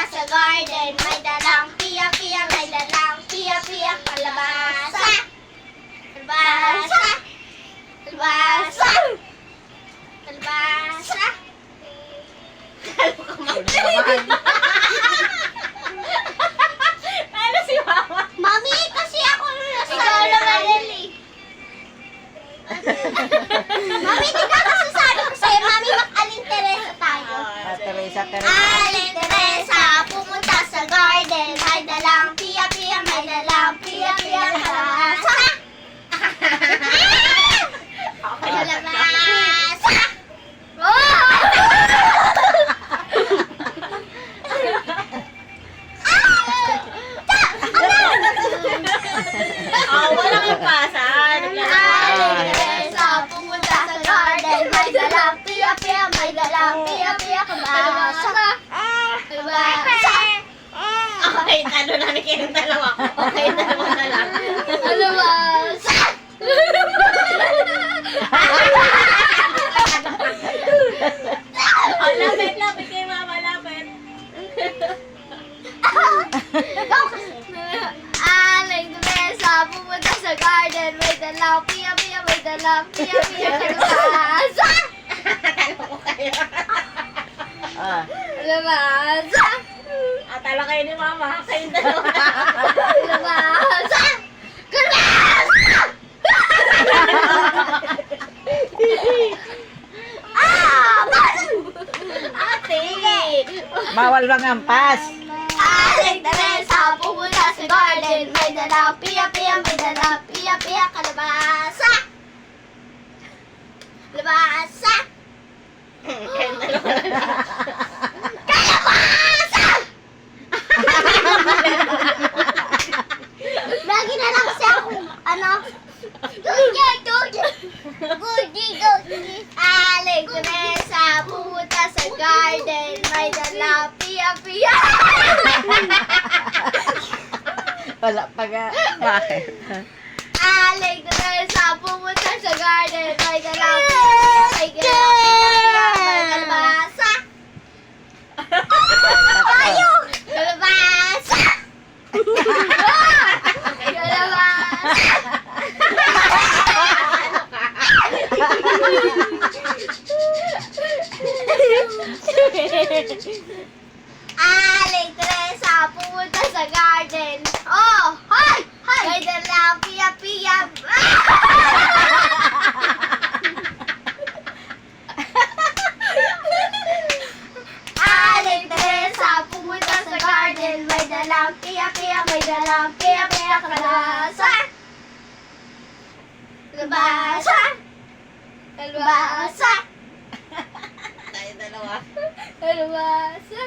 sa garden, may dalang piya-piya, may dalang piya-piya, kalabasa. Kalabasa. Kalabasa. Kalabasa. Ano si Mama? Mami, kasi ako ikaw naman Lily. Mami, di ka kasi sabi ko sa'yo, Mami, mag-Aling Teresa tayo. Teresa. Aling Teresa, pumunta sa garden, may dalang piya-piya, may dalang piya-piya, kalabasa. Kalabasa. Wala kang pasan. Aling Teresa, pumunta sa garden, may dalang piya-piya, may dalang piya-piya, kalabasa. Kalabasa. Okay, talo na ni kayong dalawa. Okay, dalawa na lang. Kalabasa. Lapit kay Mama, lapit. Aling Teresa, pumunta sa garden, may dalang piya-piya, may dalang piya-piya, kalabasa. Talo ko kayo. Kalabasa. Talo kayo ni Mama, kayong dalawa. Kalabasa. Kalabasa. Ate! Bawal mangampas. Aling Teresa, pumunta sa garden, may dalang piya-piya, may dalang piya-piya, kalabasa. Kalabasa. Kayong dalawa na lang. Kalabasa! Lagi na lang siya akong, Gugi. Aling Teresa, pumunta sa garden, may dalang piya-piya. Wala pa nga. Bakit? Aling Teresa, pumunta sa garden, may dalang piya-piya, may dalang piya-piya, may kalabasa. Tayo! Kalabasa! Kalabasa! Aling Teresa, pumunta sa garden. Oh! Hoy! May dalang piya-piya. Aling Teresa, pumunta sa garden. May dalang piya-piya, may dalang piya-piya, kalabasa. Kalabasa. Kalabasa. Tayo dalawa. Kalabasa.